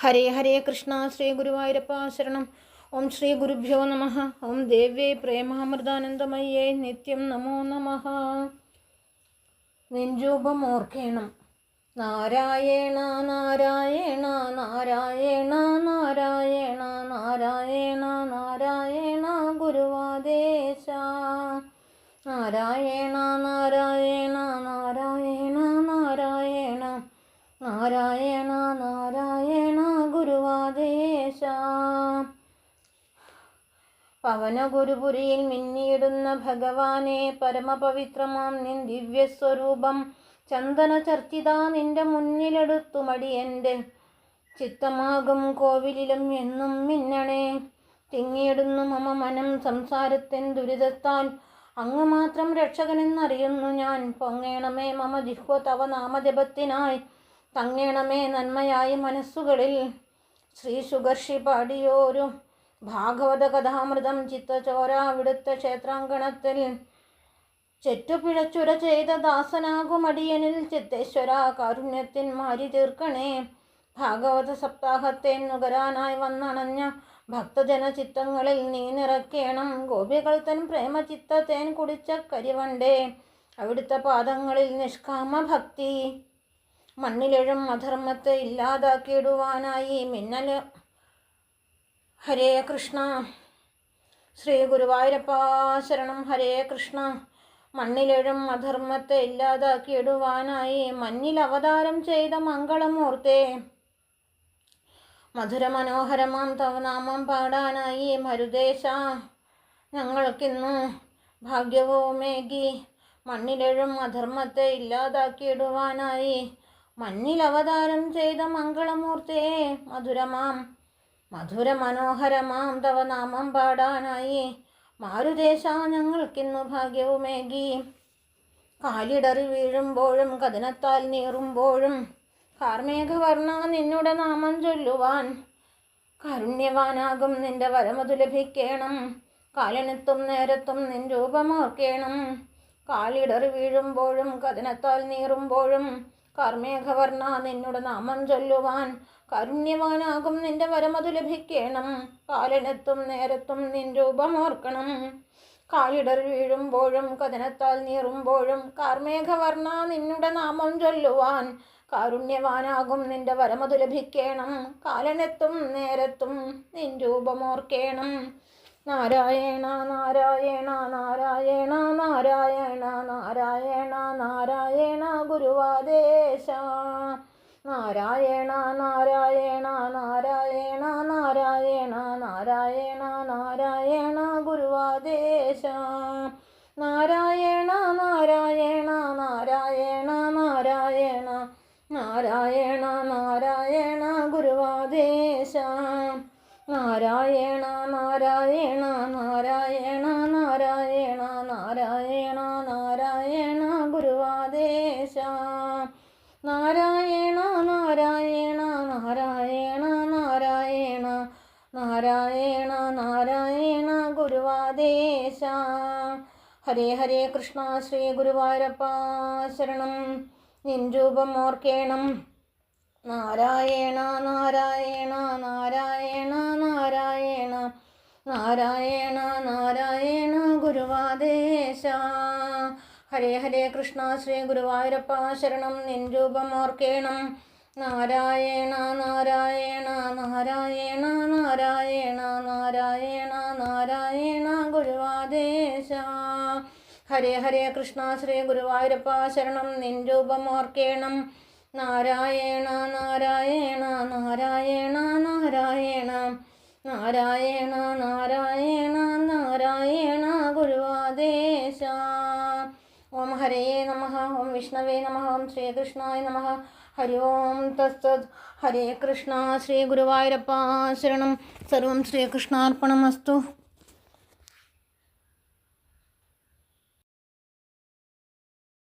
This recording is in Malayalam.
ഹരേ ഹരേ കൃഷ്ണ. ശ്രീ ഗുരുവായൂരപ്പ ശരണം. ഓം ശ്രീ ഗുരുഭ്യോ നമഃ. ഓം ദേവ്യേ പ്രേമാമൃതാനന്ദമയ്യേ നിത്യം നമോ നമഃ. നെഞ്ചൂപമോർക്കേണം. നാരായണ നാരായണ നാരായണ നാരായണ നാരായണ നാരായണ ഗുരുവാദേശ. നാരായണ നാരായണ നാരായണ നാരായണ നാരായണ നാരായണ ഗുരുവാദേശ. പവനഗുരുപുരിയിൽ മിന്നിയിടുന്ന ഭഗവാനെ, പരമപവിത്രമാം നിൻ ദിവ്യസ്വരൂപം ചന്ദന ചർച്ചിത നിന്റെ മുന്നിലെടുത്തു മടിയൻ്റെ ചിത്തമാകും കോവിലിലും എന്നും മിന്നണേ. തിങ്ങിയിടുന്നു മമ മനം സംസാരത്തിൻ ദുരിതത്താൽ, അങ്ങ് മാത്രം രക്ഷകനെന്നറിയുന്നു ഞാൻ. പൊങ്ങേണമേ മമ ജിഹ്വ തവ നാമജപത്തിനായി, തങ്ങേണമേ നന്മയായി മനസ്സുകളിൽ. ശ്രീ സുഗർഷി പാടിയോരു ഭാഗവത കഥാമൃതം ചിത്തചോര അവിടുത്തെ ക്ഷേത്രാങ്കണത്തിൽ. ചെറ്റുപിഴച്ചുര ചെയ്ത ദാസനാകുമടിയനിൽ ചിത്തേശ്വര കാരുണ്യത്തിൻ മാരി തീർക്കണേ. ഭാഗവത സപ്താഹത്തെ നുകരാനായി വന്നണഞ്ഞ ഭക്തജന ചിത്തങ്ങളിൽ നീ നിറയ്ക്കണം. ഗോപികൾ തൻ പ്രേമചിത്തത്തേൻ കുടിച്ച കരിവണ്ടേ, അവിടുത്തെ പാദങ്ങളിൽ നിഷ്കാമ ഭക്തി. മണ്ണിലെഴും അധർമ്മത്തെ ഇല്ലാതാക്കിയിടുവാനായി മിന്നൽ. ഹരേ കൃഷ്ണ. ശ്രീ ഗുരുവായൂരപ്പ ശരണം. ഹരേ കൃഷ്ണ. മണ്ണിലെഴും അധർമ്മത്തെ ഇല്ലാതാക്കിയിടുവാനായി മഞ്ഞിൽ അവതാരം ചെയ്ത മംഗളമൂർത്തേ, മധുരമനോഹരമാം തവ നാമം പാടാനായി മരുദേശ ഞങ്ങൾക്കിന്നു ഭാഗ്യവുമേകി. മണ്ണിലെഴും അധർമ്മത്തെ ഇല്ലാതാക്കിയിടുവാനായി മഞ്ഞിൽ അവതാരം ചെയ്ത മംഗളമൂർത്തേ, മധുരമനോഹരമാം തവ നാമം പാടാനായി മാരുദേശ ഞങ്ങൾക്കിന്നു ഭാഗ്യവുമേകി. കാലിടറി വീഴുമ്പോഴും കഥനത്താൽ നീറുമ്പോഴും കാർമേഘവർണ്ണ നിന്നുടെ നാമം ചൊല്ലുവാൻ, കാരുണ്യവാനാകും നിന്റെ വരമതു ലഭിക്കണം. കാലനെത്തും നേരത്തും നിൻ രൂപമോർക്കേണം. കാലിടറി വീഴുമ്പോഴും കഥനത്താൽ നീറുമ്പോഴും കാർമേഘവർണ്ണ നിന്നുടെ നാമം ചൊല്ലുവാൻ, കാരുണ്യവാനാകും നിന്റെ വരമതു ലഭിക്കണം. കാലനെത്തും നേരത്തും നിൻ രൂപമോർക്കണം. കാലിടറി വീഴുമ്പോഴും കഥനത്താൽ നീറുമ്പോഴും കാർമേഘവർണ്ണ നിന്നുടെ നാമം ചൊല്ലുവാൻ, കാരുണ്യവാനാകും നിന്റെ വരമതു ലഭിക്കണം. കാലനെത്തും നേരത്തും നിൻ രൂപമോർക്കേണം. നാരായണ നാരായണ നാരായണ നാരായണ നാരായണ നാരായണ ഗുരുവാദേശ. നാരായണ നാരായണ നാരായണ നാരായണ നാരായണ നാരായണ ഗുരുവാദേശ. നാരായണ നാരായണ നാരായണ നാരായണ നാരായണ നാരായണ ഗുരുവാദേശ. നാരായണ നാരായണ നാരായണ നാരായണ നാരായണ നാരായണ ഗുരുവാദേശ. നാരായണ നാരായണ നാരായണ നാരായണ നാരായണ നാരായണ ഗുരുവാദേശ. ഹരേ ഹരേ കൃഷ്ണ. ശ്രീ ഗുരുവായൂരപ്പ ശരണം. നിൻ രൂപമോർക്കേണം. നാരായണ നാരായണ നാരായണ നാരായണ നാരായണ നാരായണ ഗുരുവാദേശ. ഹരേ ഹരേ കൃഷ്ണ. ശ്രീ ഗുരുവായൂരപ്പ ശരണം. നിൻ രൂപമോർക്കേണം. നാരായണ നാരായണ നാരായണ നാരായണ നാരായണ നാരായണ ഗുരുവാദേശ. ഹരേ ഹരേ കൃഷ്ണ. ശ്രീ ഗുരുവായൂരപ്പ ശരണം. നിൻ രൂപമോർക്കേണം. നാരായണ നാരായണ നാരായണ നാരായണ നാരായണ നാരായണ നാരായണ ഗുരുവാദേശ. ഓം ഹരേ നമഃ. ഓം വിഷ്ണവേ നമഃ. ഓം ശ്രീകൃഷ്ണായ നമഃ. ഹരി ഓം തത്സത്. ഹരേ കൃഷ്ണ. ശ്രീ ഗുരുവായൂരപ്പ ശരണം. സർവം ശ്രീകൃഷ്ണാർപ്പണമസ്തു.